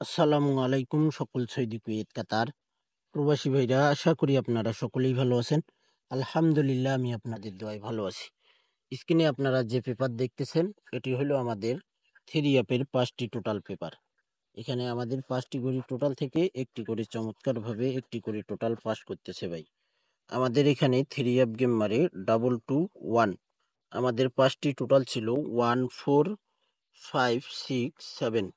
আসসালামু আলাইকুম সকল সৌদি কুয়েত কাতার প্রবাসী ভাইরা, আশা করি আপনারা সকলেই ভালো আছেন। আলহামদুলিল্লাহ, আমি আপনাদের দোয়ায় ভালো আছি। স্ক্রিনে আপনারা যে পেপার দেখতেছেন, এটি হলো আমাদের থ্রি অ্যাপের 5টি টোটাল পেপার। এখানে আমাদের 5টি করে টোটাল থেকে একটি করে চমৎকার ভাবে একটি করে টোটাল পাস করতেছে ভাই। আমাদের এখানে থ্রি অ্যাপ গেম মারে 221। আমাদের 5টি টোটাল ছিল 1 4 5 6 7।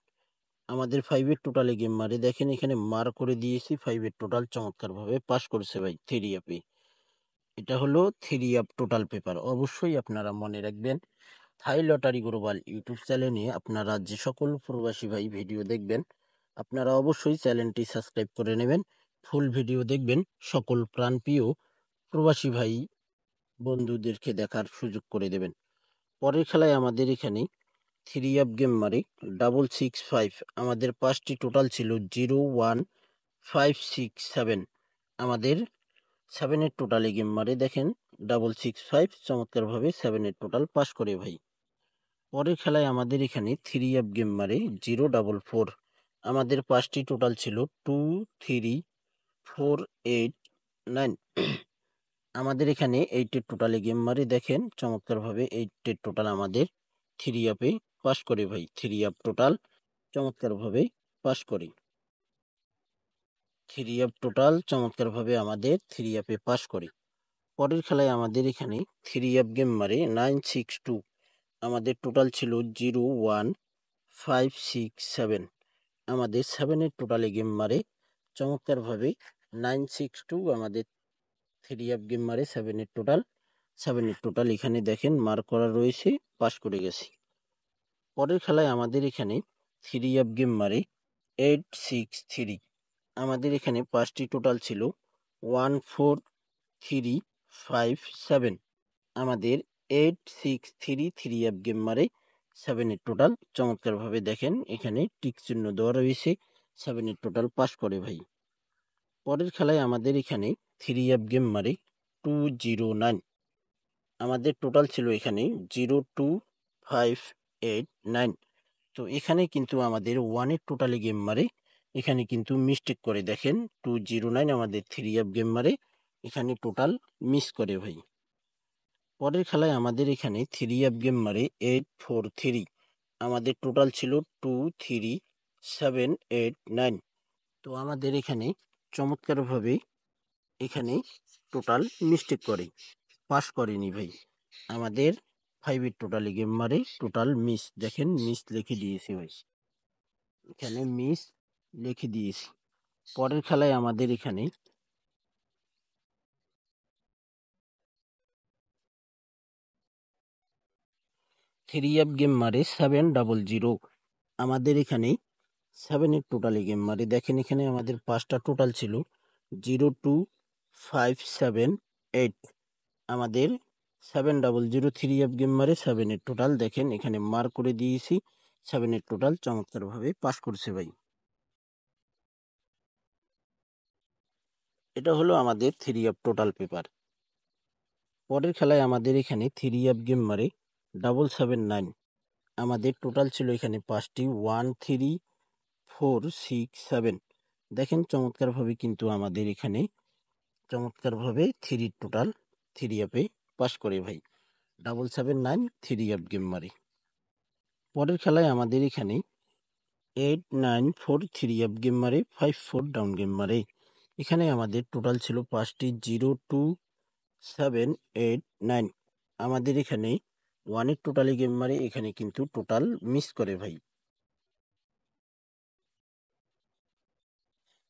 আমাদের 5-এর টোটালে গেম মারে দেখেন, এখানে মার করে দিয়েছি। 5-এর টোটাল চমৎকার ভাবে পাস করেছে ভাই থ্রি অ্যাপে। এটা হলো থ্রি অ্যাপ টোটাল পেপার। অবশ্যই আপনারা মনে রাখবেন, থাই লটারি গ্লোবাল ইউটিউব চ্যানেলে আপনারা যে সকল প্রবাসী ভাই ভিডিও দেখবেন, আপনারা অবশ্যই চ্যানেলটি সাবস্ক্রাইব করে নেবেন, ফুল ভিডিও দেখবেন, সকল প্রাণপ্রিয় প্রবাসী ভাই বন্ধুদেরকে দেখার সুযোগ করে দেবেন। পরের খেলায় আমাদের এখানে থ্রি অ্যাপ গেম মারে 665। আমাদের 5টি টোটাল ছিল 0 1 5 6 7। আমাদের 7-এর টোটালে গেম মারে দেখেন 665, চমৎকার ভাবে 7-এর টোটাল পাস করে ভাই। পরের খেলায় আমাদের এখানে থ্রি অ্যাপ গেম মারে 0 4 4। আমাদের 5টি টোটাল ছিল 2 3 4 8 9। আমাদের এখানে 8-এর টোটালে গেম মারে দেখেন চমৎকার ভাবে 8-এর টোটাল আমাদের থ্রি অ্যাপে পাস করে ভাই। থ্রি অ্যাপ টোটাল চমৎকার ভাবে পাস করি। থ্রি অ্যাপ টোটাল চমৎকার ভাবে আমাদের থ্রি অ্যাপে পাস করি। পরের খেলায় আমাদের এখানে থ্রি অ্যাপ গেম মারে 962। আমাদের টোটাল ছিল 0 1 5 6 7। আমাদের 7-এর টোটালে গেম মারে চমৎকার ভাবে 962। আমাদের থ্রি অ্যাপ গেম মারে 7-এর টোটাল এখানে দেখেন মার্ক করা রয়েছে, পাস করে গেছি। পরের খেলায় আমাদের এখানে থ্রি অ্যাপ গেম মারে 863। আমাদের এখানে 5টি টোটাল ছিল 1 4 3 5 7। আমাদের 863 থ্রি অ্যাপ গেম মারে 7-এর টোটাল চমৎকার ভাবে দেখেন এখানে টিক চিহ্ন দেওয়া রয়েছে, 7-এর টোটাল পাস করে ভাই। পরের খেলায় আমাদের এখানে থ্রি অ্যাপ গেম মারে 209। আমাদের টোটাল ছিল এখানে 0 2 5 8 9। তো এখানে কিন্তু আমাদের 1-এর টোটালে গেম মারে, এখানে কিন্তু মিস্টেক করে দেখেন 209 আমাদের থ্রি অ্যাপ গেম মারে এখানে টোটাল মিস করে ভাই। পরের খেলায় আমাদের এখানে থ্রি অ্যাপ গেম মারে 843। আমাদের টোটাল ছিল 2 3 7 8 9। তো আমাদের এখানে চমৎকার ভাবে এখানে টোটাল মিস্টেক করে, পাস করেনি ভাই। আমাদের 5-এর টোটালে গেম মারে টোটাল মিস, দেখেন মিস লিখে দিয়েছি ভাই, এখানে মিস লিখে দিয়েছি। পরের খেলায় আমাদের এখানে থ্রি অ্যাপ গেম মারে 700। আমাদের এখানে 7-এর টোটালে গেম মারে দেখেন, এখানে আমাদের 5টা টোটাল ছিল 0 2 5 7 8। আমাদের 700 থ্রি অ্যাপ গেম মারে 7-এর টোটাল দেখেন এখানে মার্ক করে দিয়েছি, 7-এর টোটাল চমৎকার ভাবে পাস করছে ভাই। এটা হলো আমাদের থ্রি অ্যাপ টোটাল পেপার। পরের খেলায় আমাদের এখানে থ্রি অ্যাপ গেম মারে 779। আমাদের টোটাল ছিল এখানে 5টি 1 3 4 6 7। দেখেন চমৎকার ভাবে কিন্তু আমাদের এখানে চমৎকার ভাবে থ্রি টোটাল থ্রি অ্যাপে পাস করে ভাই। 779 থ্রি অ্যাপ গেম মারে। পরের খেলায় আমাদের এখানে 8 9 4 থ্রি অ্যাপ গেম মারে 5 4 ডাউন গেম মারে। এখানে আমাদের টোটাল ছিল 5টি 0 2 7 8 9। আমাদের এখানে 1-এর টোটালি গেম মারে, এখানে কিন্তু টোটাল মিস করে ভাই।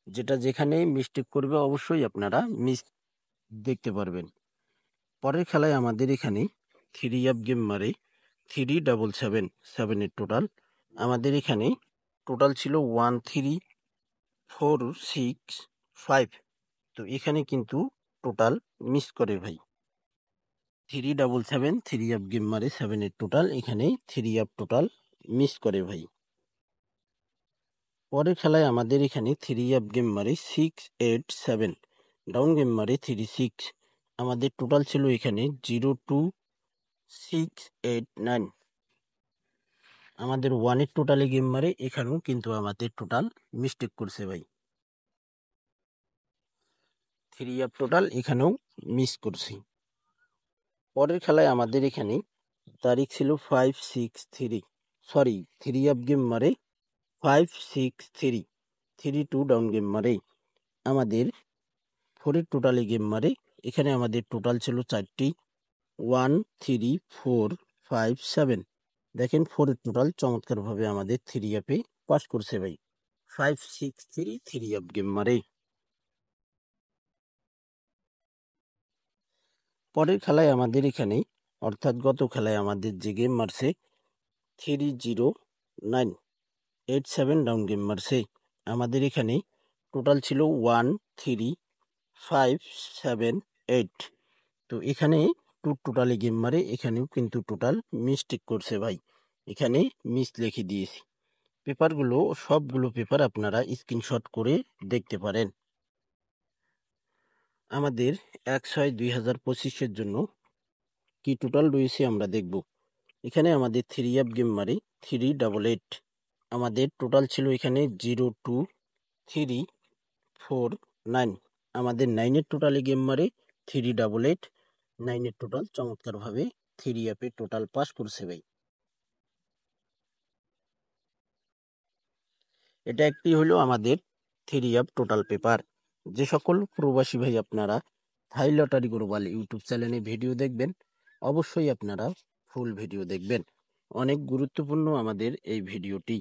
যেটা যেখানে মিস্টেক করবে অবশ্যই আপনারা মিস দেখতে পারবেন। পরের খেলায় আমাদের এখানে থ্রি অ্যাপ গেম মারে 3 7 7। 7-এর টোটাল আমাদের এখানে টোটাল ছিল 1 3 4 6 5। তো এখানে কিন্তু টোটাল মিস করে ভাই। 3 7 7 থ্রি অ্যাপ গেম মারে 7-এর টোটাল এখানে থ্রি অ্যাপ টোটাল মিস করে ভাই। পরের খেলায় আমাদের এখানে থ্রি অ্যাপ গেম মারে 6 8 7। ডাউন গেম মারে 3 6। আমাদের টোটাল ছিল এখানে 0 2 6 8 9। আমাদের 1 এর টোটালে গেম মারে, এখানেও কিন্তু আমাদের টোটাল মিস্টেক করছে ভাই। 3 আপ টোটাল এখানেও মিস করছি। পরের খেলায় আমাদের এখানে তারিখ ছিল 5-6-3, সরি 3 আপ গেম মারে 5-6-3, 3-2 ডাউন গেম মারে। আমাদের 4 এর টোটালে গেম মারে, এখানে আমাদের টোটাল ছিল 4টি, 1, 3, 4, 5, 7। দেখেন 4 এর টোটাল চমৎকারভাবে আমাদের 3 আপে পাস করছে ভাই। 5-6-3 3 আপ গেম মারে। পরের খেলায় আমাদের এখানে, অর্থাৎ গত খেলায় আমাদের যে গেম মারছে 3-0-9-8-7 ডাউন গেম মারছে। আমাদের এখানে টোটাল ছিল 1, 3, 5, 7, 8। তো এখানে টোটালে গেম মারে, এখানেও কিন্তু টোটাল মিস্টেক করছে ভাই। এখানে মিস লিখে দিয়েছি। পেপারগুলো, সবগুলো পেপার আপনারা স্ক্রিনশট করে দেখতে পারেন। আমাদের 1/6/2025 জন্য কি টোটাল রয়েছে আমরা দেখব। এখানে আমাদের 3 আপ গেম মারে 388। আমাদের টোটাল ছিল এখানে 0-2-3-4-9। আমাদের 9 এর টোটালে গেম মারে 388। 9 এর টোটাল চমৎকারভাবে 3 আপে টোটাল পাস করছে ভাই। এটা একটি হলো আমাদের 3 আপ টোটাল পেপার। যে সকল প্রবাসী ভাই আপনারা থাই লটারি গ্লোবাল ইউটিউব চ্যানেলে ভিডিও দেখবেন, অবশ্যই আপনারা ফুল ভিডিও দেখবেন। অনেক গুরুত্বপূর্ণ আমাদের এই ভিডিওটি।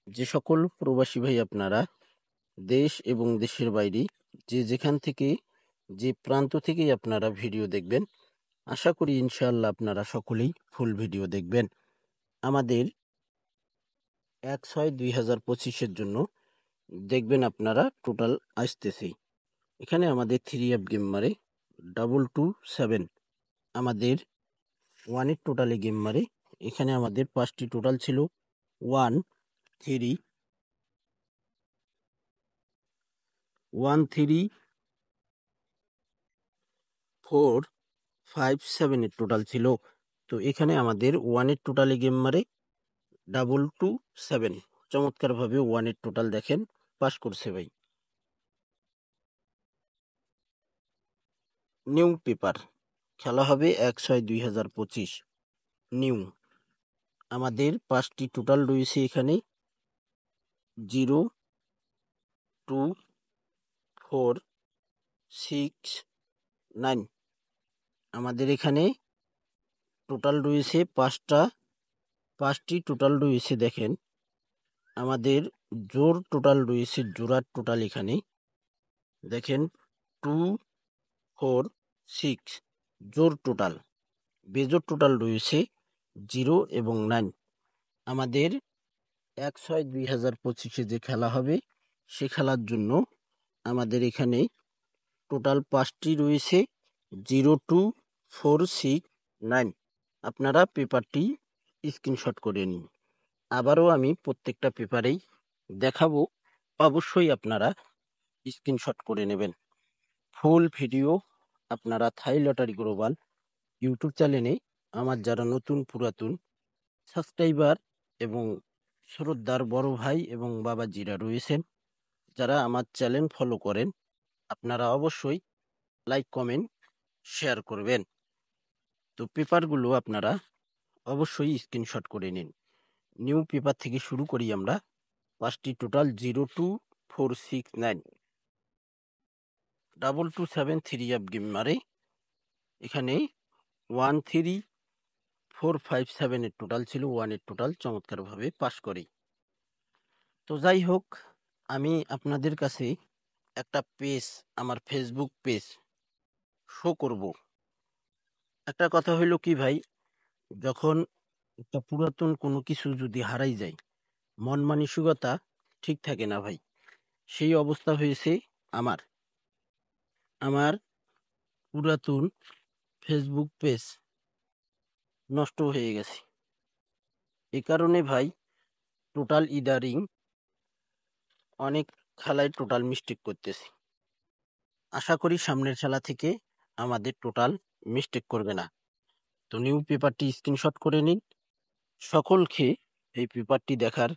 যে সকল প্রবাসী ভাই আপনারা দেশ এবং দেশের বাইরে যে যেখান থেকে, যে প্রান্ত থেকেই আপনারা ভিডিও দেখবেন, আশা করি ইনশাআল্লাহ আপনারা সকলেই ফুল ভিডিও দেখবেন। আমাদের 1/6/2025 জন্য দেখবেন আপনারা টোটাল আসতেছে। এখানে আমাদের 3 আপ গেম মারে 227। আমাদের 1 এর টোটালে গেম মারে, এখানে আমাদের 5টি টোটাল ছিল 1, 3, 4, 5, 7 এর টোটাল ছিল। তো এখানে আমাদের 1 এর টোটালে গেম মারে 227। চমৎকারভাবে 1 এর টোটাল দেখেন পাস করছে ভাই। নিউ পেপার খেলা হবে 1/6/2025 নিউ। আমাদের 5টি টোটাল রয়েছে এখানে 0, 2, 4, 6, 9। আমাদের এখানে টোটাল রয়েছে 5টি টোটাল রয়েছে। দেখেন আমাদের জোর টোটাল রয়েছে, জোড়ার টোটাল এখানে দেখেন 2, 4, 6 জোর টোটাল। বেজোর টোটাল রয়েছে 0 এবং 9। আমাদের 1/6/2025 যে খেলা হবে সে খেলার জন্য আমাদের এখানে টোটাল 5টি রয়েছে 0, 2, 4, 6, 9। আপনারা পেপারটি স্ক্রিনশট করে নিন। আবারও আমি প্রত্যেকটা পেপারেই দেখাবো, অবশ্যই আপনারা স্ক্রিনশট করে নেবেন। ফুল ভিডিও আপনারা থাই লটারি গ্লোবাল ইউটিউব চ্যানেলে আমার যারা নতুন পুরাতন সাবস্ক্রাইবার এবং শ্রদ্ধার বড় ভাই এবং বাবাজিরা রয়েছেন, যারা আমার চ্যানেল ফলো করেন, আপনারা অবশ্যই লাইক, কমেন্ট, শেয়ার করবেন। তো পেপারগুলো আপনারা অবশ্যই স্ক্রিনশট করে নিন। নিউ পেপার থেকে শুরু করি আমরা। 5টি টোটাল 0, 2, 4, 6, 9। 227 3 আপ গেম মারে, এখানে 1, 3, 4, 5, 7 এর টোটাল ছিল। 1 এর টোটাল চমৎকারভাবে পাস করে। তো যাই হোক, আমি আপনাদের কাছে একটা পেজ, আমার ফেসবুক পেজ শো করব। একটা কথা হইল কি ভাই, যখন একটা পুরাতন কোনো কিছু যদি হারাই যায়, মন মানসিকতা ঠিক থাকে না ভাই। সেই অবস্থা হয়েছে আমার। আমার পুরাতন ফেসবুক পেজ নষ্ট হয়ে গেছে। এ কারণে ভাই টোটাল ইদারিং অনেক খেলায় টোটাল মিস্টেক করতেছি। আশা করি সামনের খেলা থেকে আমাদের টোটাল মিস্টেক করবে না। তো নিউ পেপারটি স্ক্রিনশট করে নিন। সকলকে এই পেপারটি দেখার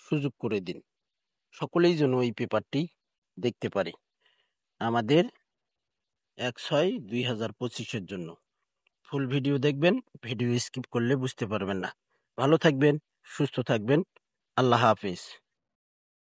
সুযোগ করে দিন। সকলেই যেন এই পেপারটি দেখতে পারে আমাদের ১/৬/২০২৫ জন্য। ফুল ভিডিও দেখবেন, ভিডিও স্কিপ করলে বুঝতে পারবেন না। ভালো থাকবেন, সুস্থ থাকবেন। আল্লাহ হাফেজ।